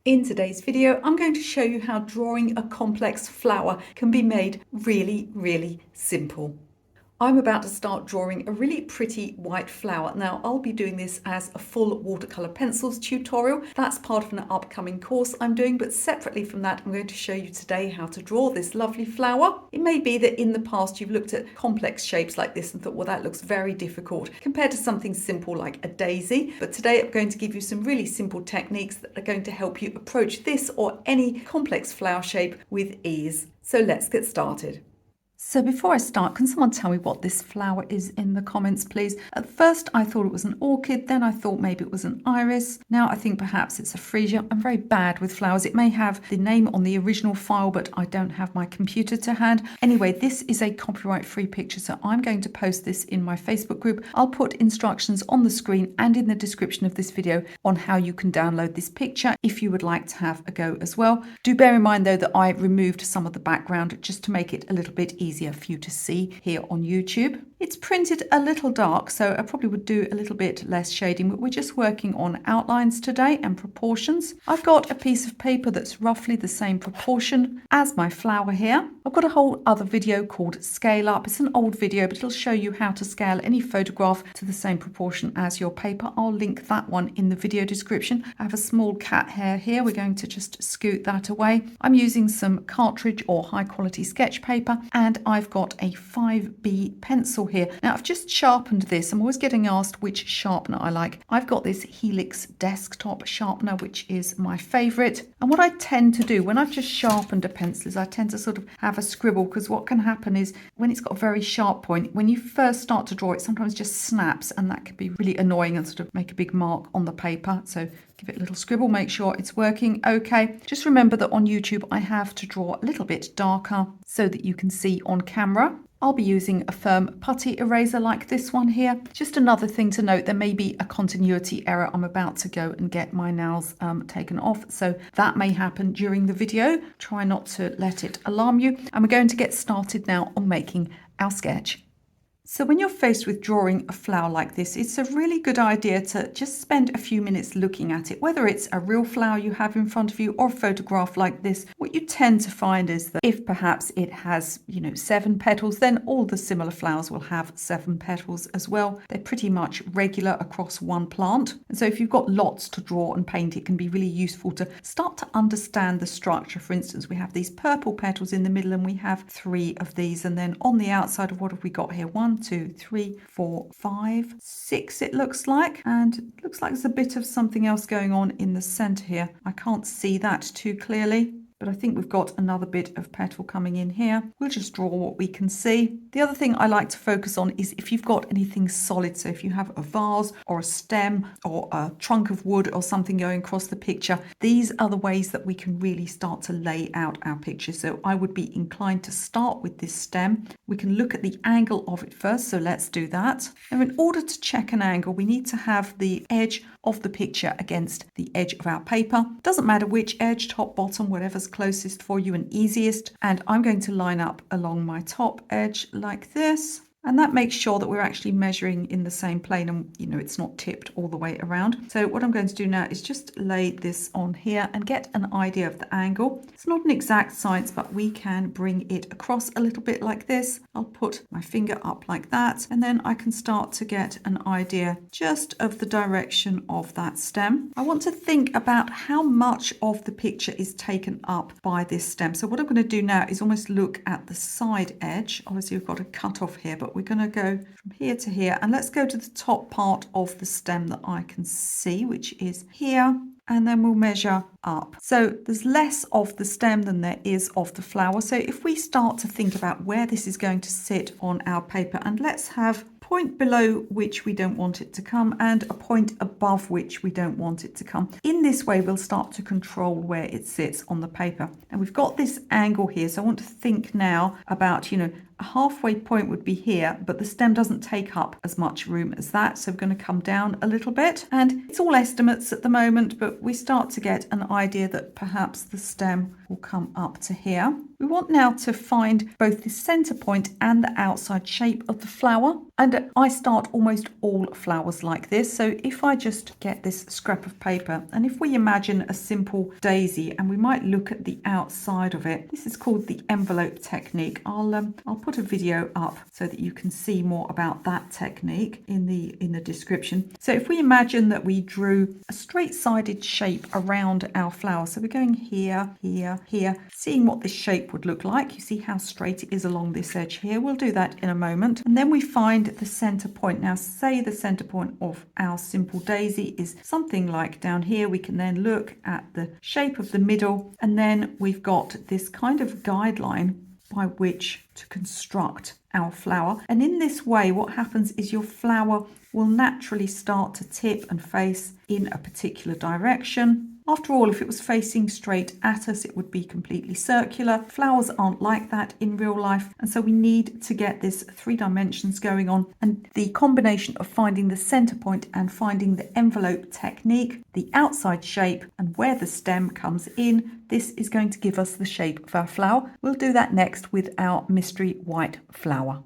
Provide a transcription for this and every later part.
In today's video, I'm going to show you how drawing a complex flower can be made really, really simple. I'm about to start drawing a really pretty white flower. Now, I'll be doing this as a full watercolor pencils tutorial. That's part of an upcoming course I'm doing, but separately from that, I'm going to show you today how to draw this lovely flower. It may be that in the past you've looked at complex shapes like this and thought, well, that looks very difficult compared to something simple like a daisy. But today I'm going to give you some really simple techniques that are going to help you approach this or any complex flower shape with ease. So let's get started. So before I start, can someone tell me what this flower is in the comments, please? At first, I thought it was an orchid. Then I thought maybe it was an iris. Now I think perhaps it's a freesia. I'm very bad with flowers. It may have the name on the original file, but I don't have my computer to hand. Anyway, this is a copyright-free picture, so I'm going to post this in my Facebook group. I'll put instructions on the screen and in the description of this video on how you can download this picture if you would like to have a go as well. Do bear in mind, though, that I removed some of the background just to make it a little bit easier for you to see here on YouTube. It's printed a little dark, so I probably would do a little bit less shading, but we're just working on outlines today and proportions. I've got a piece of paper that's roughly the same proportion as my flower here. I've got a whole other video called Scale Up. It's an old video, but it'll show you how to scale any photograph to the same proportion as your paper. I'll link that one in the video description. I have a small cat hair here. We're going to just scoot that away. I'm using some cartridge or high quality sketch paper, and I've got a 5B pencil here. Now I've just sharpened this. I'm always getting asked which sharpener I like. I've got this Helix desktop sharpener, which is my favorite. And what I tend to do when I've just sharpened a pencil is I tend to sort of have a scribble, because what can happen is when it's got a very sharp point, when you first start to draw, it sometimes just snaps, and that can be really annoying and sort of make a big mark on the paper. So give it a little scribble, make sure it's working okay. Just remember that on YouTube, I have to draw a little bit darker so that you can see on camera. I'll be using a firm putty eraser like this one here. Just another thing to note, there may be a continuity error. I'm about to go and get my nails taken off, so that may happen during the video. Try not to let it alarm you. And we're going to get started now on making our sketch. So when you're faced with drawing a flower like this, it's a really good idea to just spend a few minutes looking at it. Whether it's a real flower you have in front of you or a photograph like this, what you tend to find is that if perhaps it has, 7 petals, then all the similar flowers will have 7 petals as well. They're pretty much regular across one plant. And so if you've got lots to draw and paint, it can be really useful to start to understand the structure. For instance, we have these purple petals in the middle, and we have 3 of these. And then on the outside of what have we got here? 1, 2, 3, 4, 5, 6 it looks like, and it looks like there's a bit of something else going on in the center here. I can't see that too clearly, but I think we've got another bit of petal coming in here. We'll just draw what we can see. The other thing I like to focus on is if you've got anything solid, so if you have a vase or a stem or a trunk of wood or something going across the picture, these are the ways that we can really start to lay out our picture. So I would be inclined to start with this stem. We can look at the angle of it first, so let's do that. Now, in order to check an angle, we need to have the edge of the picture against the edge of our paper. Doesn't matter which edge, top, bottom, whatever's closest for you and easiest. And I'm going to line up along my top edge like this. And that makes sure that we're actually measuring in the same plane and, it's not tipped all the way around. So what I'm going to do now is just lay this on here and get an idea of the angle. It's not an exact science, but we can bring it across a little bit like this. I'll put my finger up like that, and then I can start to get an idea just of the direction of that stem. I want to think about how much of the picture is taken up by this stem. So what I'm going to do now is almost look at the side edge. Obviously, we've got a cut off here, but we're going to go from here to here, and let's go to the top part of the stem that I can see, which is here, and then we'll measure up. So there's less of the stem than there is of the flower. So if we start to think about where this is going to sit on our paper, and let's have point below which we don't want it to come and a point above which we don't want it to come. In this way, we'll start to control where it sits on the paper. And we've got this angle here. So I want to think now about, a halfway point would be here, but the stem doesn't take up as much room as that. So we're going to come down a little bit, and it's all estimates at the moment, but we start to get an idea that perhaps the stem will come up to here. We want now to find both the center point and the outside shape of the flower. And I start almost all flowers like this. So if I just get this scrap of paper, and if we imagine a simple daisy, and we might look at the outside of it, this is called the envelope technique. I'll put a video up so that you can see more about that technique in the description. So if we imagine that we drew a straight-sided shape around our flower, so we're going here, here, here, seeing what this shape would look like. You see how straight it is along this edge here. We'll do that in a moment. And then we find the center point. Now, say the center point of our simple daisy is something like down here. We can then look at the shape of the middle, and then we've got this kind of guideline by which to construct our flower. And in this way, what happens is your flower will naturally start to tip and face in a particular direction. After all, if it was facing straight at us, it would be completely circular. Flowers aren't like that in real life, and so we need to get this 3 dimensions going on. And the combination of finding the center point and finding the envelope technique, the outside shape, and where the stem comes in, this is going to give us the shape of our flower. We'll do that next with our mystery white flower.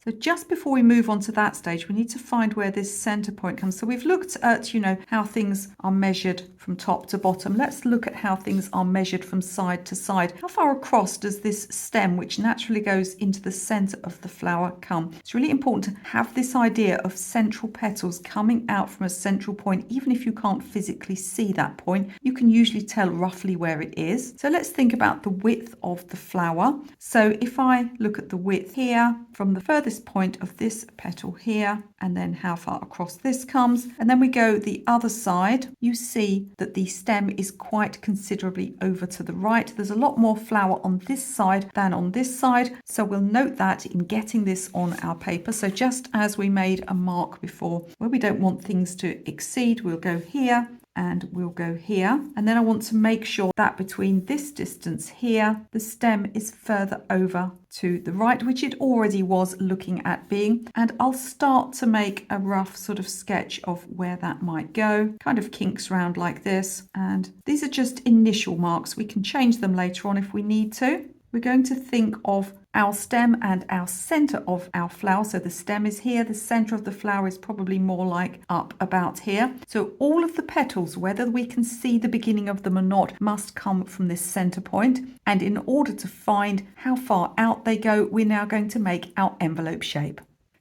So just before we move on to that stage, we need to find where this center point comes. So we've looked at, how things are measured from top to bottom. Let's look at how things are measured from side to side. How far across does this stem, which naturally goes into the center of the flower, come? It's really important to have this idea of central petals coming out from a central point. Even if you can't physically see that point, you can usually tell roughly where it is. So let's think about the width of the flower. So if I look at the width here, from the furthest point of this petal here, and then how far across this comes, and then we go the other side, you see that the stem is quite considerably over to the right. There's a lot more flower on this side than on this side, so we'll note that in getting this on our paper. So just as we made a mark before where we don't want things to exceed, we'll go here and we'll go here. And then I want to make sure that between this distance here, the stem is further over to the right, which it already was looking at being. And I'll start to make a rough sort of sketch of where that might go. Kind of kinks round like this. And these are just initial marks. We can change them later on if we need to. We're going to think of our stem and our center of our flower. So the stem is here, the center of the flower is probably more like up about here. So all of the petals, whether we can see the beginning of them or not, must come from this center point. And in order to find how far out they go, we're now going to make our envelope shape.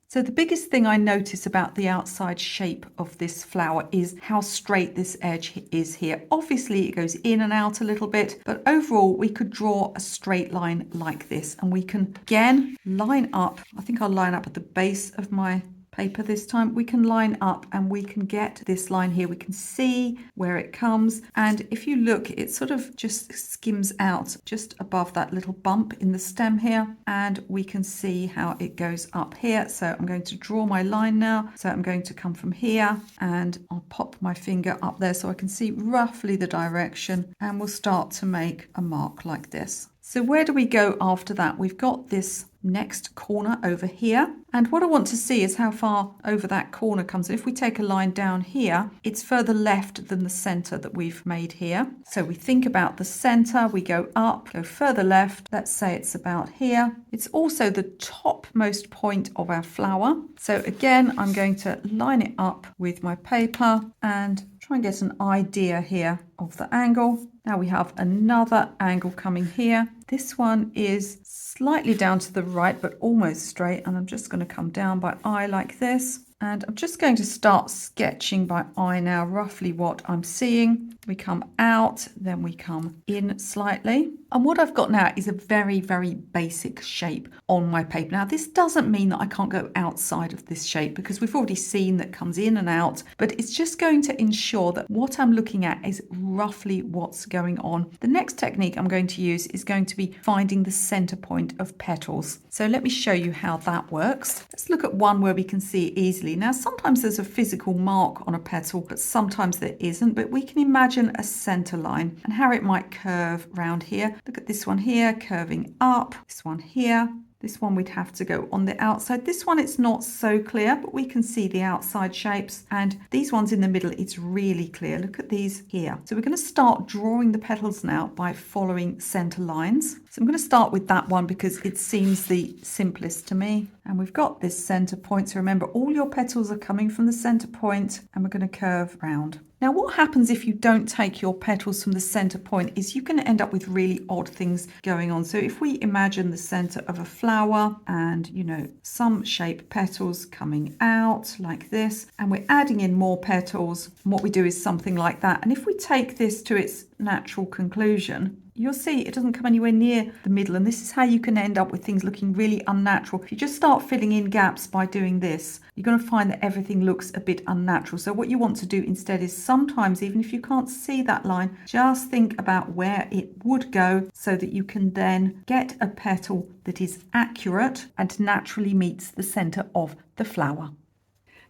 So the biggest thing I notice about the outside shape of this flower is how straight this edge is here. Obviously it goes in and out a little bit, but overall we could draw a straight line like this, and we can again line up. I think I'll line up at the base of my paper this time. We can line up and we can get this line here. We can see where it comes, and if you look, it sort of just skims out just above that little bump in the stem here, and we can see how it goes up here. So I'm going to draw my line now. So I'm going to come from here and I'll pop my finger up there so I can see roughly the direction, and we'll start to make a mark like this. So where do we go after that? We've got this next corner over here, and what I want to see is how far over that corner comes. If we take a line down here, it's further left than the center that we've made here. So we think about the center, we go up, go further left. Let's say it's about here. It's also the topmost point of our flower. So again, I'm going to line it up with my paper and try and get an idea here of the angle. Now we have another angle coming here. This one is slightly down to the right, but almost straight. And I'm just going to come down by eye like this. And I'm just going to start sketching by eye now, roughly what I'm seeing. We come out, then we come in slightly. And what I've got now is a very, very basic shape on my paper. Now, this doesn't mean that I can't go outside of this shape, because we've already seen that comes in and out, but it's just going to ensure that what I'm looking at is roughly what's going on. The next technique I'm going to use is going to be finding the center point of petals. So let me show you how that works. Let's look at one where we can see it easily. Now, sometimes there's a physical mark on a petal, but sometimes there isn't, but we can imagine a center line and how it might curve round here. Look at this one here, curving up, this one here. This one we'd have to go on the outside. This one, it's not so clear, but we can see the outside shapes. And these ones in the middle, it's really clear. Look at these here. So we're going to start drawing the petals now by following center lines. So I'm going to start with that one because it seems the simplest to me. And we've got this center point. So remember, all your petals are coming from the center point, and we're going to curve round. Now, what happens if you don't take your petals from the center point is you're going to end up with really odd things going on. So if we imagine the center of a flower and, you know, some shape petals coming out like this, and we're adding in more petals, and what we do is something like that. And if we take this to its natural conclusion, you'll see it doesn't come anywhere near the middle, and this is how you can end up with things looking really unnatural. If you just start filling in gaps by doing this, you're going to find that everything looks a bit unnatural. So what you want to do instead is sometimes, even if you can't see that line, just think about where it would go so that you can then get a petal that is accurate and naturally meets the center of the flower.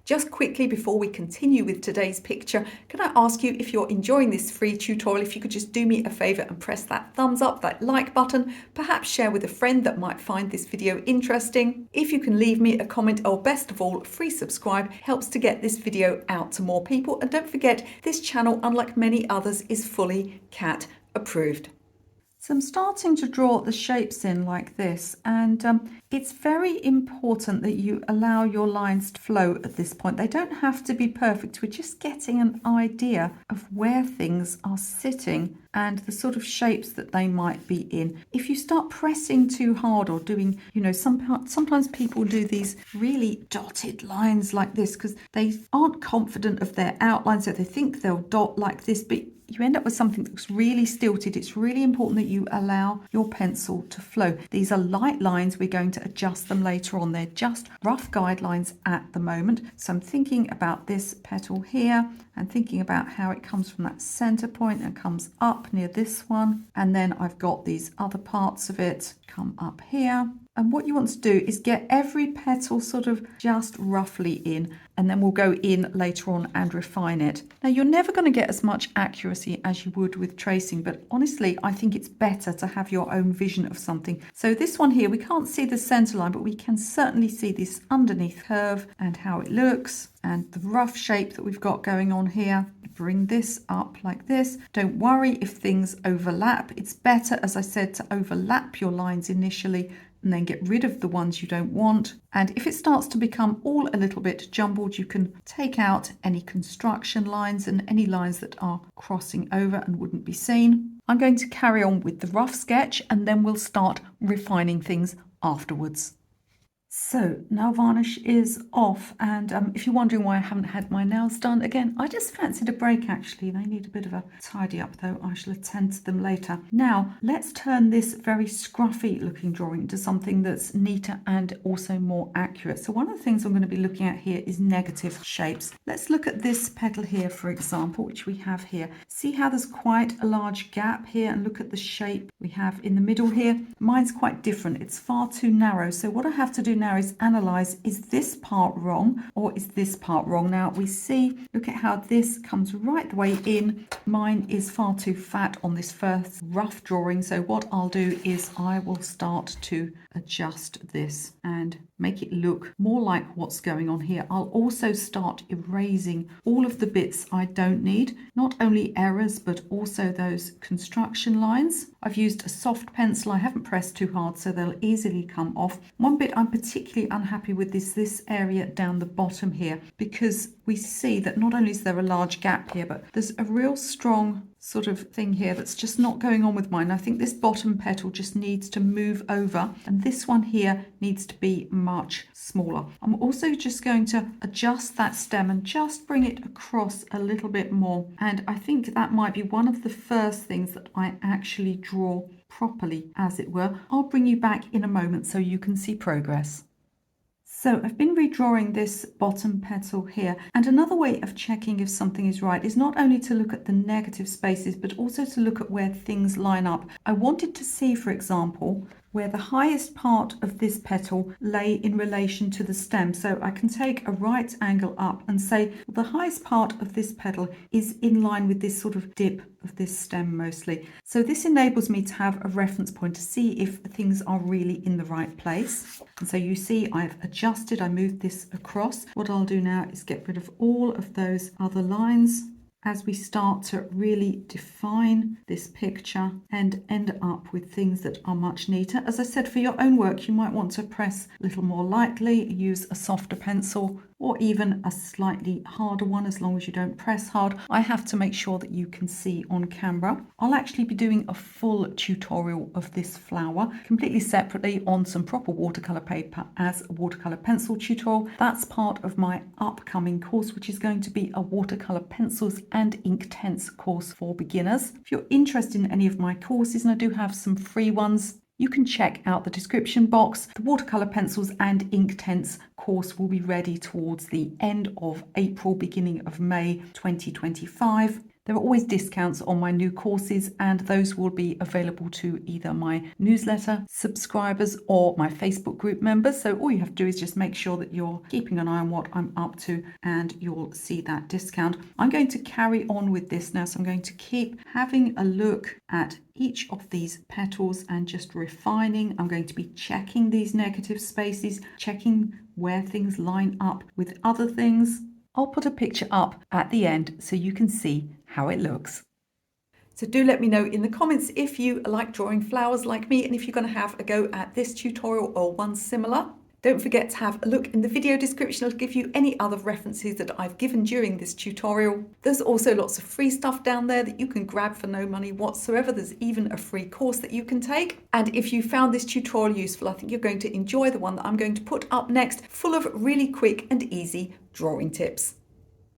Just quickly before we continue with today's picture, can I ask you, if you're enjoying this free tutorial, if you could just do me a favor and press that thumbs up, that like button, perhaps share with a friend that might find this video interesting. If you can leave me a comment, or best of all, free subscribe, helps to get this video out to more people. And don't forget, this channel, unlike many others, is fully cat approved. So I'm starting to draw the shapes in like this, and it's very important that you allow your lines to flow at this point. They don't have to be perfect. We're just getting an idea of where things are sitting and the sort of shapes that they might be in. If you start pressing too hard or doing, you know, sometimes people do these really dotted lines like this because they aren't confident of their outline, so they think they'll dot like this, but you end up with something that looks really stilted. It's really important that you allow your pencil to flow. These are light lines. We're going to adjust them later on. They're just rough guidelines at the moment. So I'm thinking about this petal here and thinking about how it comes from that center point and comes up near this one. And then I've got these other parts of it come up here. And what you want to do is get every petal sort of just roughly in, and then we'll go in later on and refine it. Now, you're never going to get as much accuracy as you would with tracing, but honestly, I think it's better to have your own vision of something. So this one here, we can't see the center line, but we can certainly see this underneath curve and how it looks, and the rough shape that we've got going on here. Bring this up like this. Don't worry if things overlap. It's better, as I said, to overlap your lines initially and then get rid of the ones you don't want. And if it starts to become all a little bit jumbled, you can take out any construction lines and any lines that are crossing over and wouldn't be seen. I'm going to carry on with the rough sketch, and then we'll start refining things afterwards. So nail varnish is off, and if you're wondering why I haven't had my nails done, again, I just fancied a break actually. They need a bit of a tidy up though. I shall attend to them later. Now let's turn this very scruffy looking drawing into something that's neater and also more accurate. So one of the things I'm going to be looking at here is negative shapes. Let's look at this petal here, for example, which we have here. See how there's quite a large gap here, and look at the shape we have in the middle here. Mine's quite different. It's far too narrow. So what I have to do now is analyze, is this part wrong or is this part wrong? Now we see, look at how this comes right the way in. Mine is far too fat on this first rough drawing. So what I'll do is I will start to adjust this and make it look more like what's going on here. I'll also start erasing all of the bits I don't need, not only errors, but also those construction lines. I've used a soft pencil. I haven't pressed too hard, so they'll easily come off. One bit I'm particularly unhappy with is this area down the bottom here, because we see that not only is there a large gap here, but there's a real strong sort of thing here that's just not going on with mine. I think this bottom petal just needs to move over, and this one here needs to be much smaller. I'm also just going to adjust that stem and just bring it across a little bit more, and I think that might be one of the first things that I actually draw properly, as it were. I'll bring you back in a moment so you can see progress. So I've been redrawing this bottom petal here, and another way of checking if something is right is not only to look at the negative spaces, but also to look at where things line up. I wanted to see, for example, where the highest part of this petal lay in relation to the stem. So I can take a right angle up and say the highest part of this petal is in line with this sort of dip of this stem mostly. So this enables me to have a reference point to see if things are really in the right place. And so you see I've adjusted, I moved this across. What I'll do now is get rid of all of those other lines as we start to really define this picture and end up with things that are much neater. As I said, for your own work, you might want to press a little more lightly, use a softer pencil, or even a slightly harder one, as long as you don't press hard. I have to make sure that you can see on camera. I'll actually be doing a full tutorial of this flower completely separately on some proper watercolor paper as a watercolor pencil tutorial. That's part of my upcoming course, which is going to be a watercolor pencils and Inktense course for beginners. If you're interested in any of my courses, and I do have some free ones, you can check out the description box. The watercolor pencils and Inktense course will be ready towards the end of April, beginning of May 2025. There are always discounts on my new courses, and those will be available to either my newsletter subscribers or my Facebook group members. So all you have to do is just make sure that you're keeping an eye on what I'm up to, and you'll see that discount. I'm going to carry on with this now, so I'm going to keep having a look at each of these petals and just refining. I'm going to be checking these negative spaces, checking where things line up with other things. I'll put a picture up at the end so you can see how it looks. So do let me know in the comments if you like drawing flowers like me, and if you're going to have a go at this tutorial or one similar. Don't forget to have a look in the video description. I'll give you any other references that I've given during this tutorial. There's also lots of free stuff down there that you can grab for no money whatsoever. There's even a free course that you can take. And if you found this tutorial useful, I think you're going to enjoy the one that I'm going to put up next, full of really quick and easy drawing tips.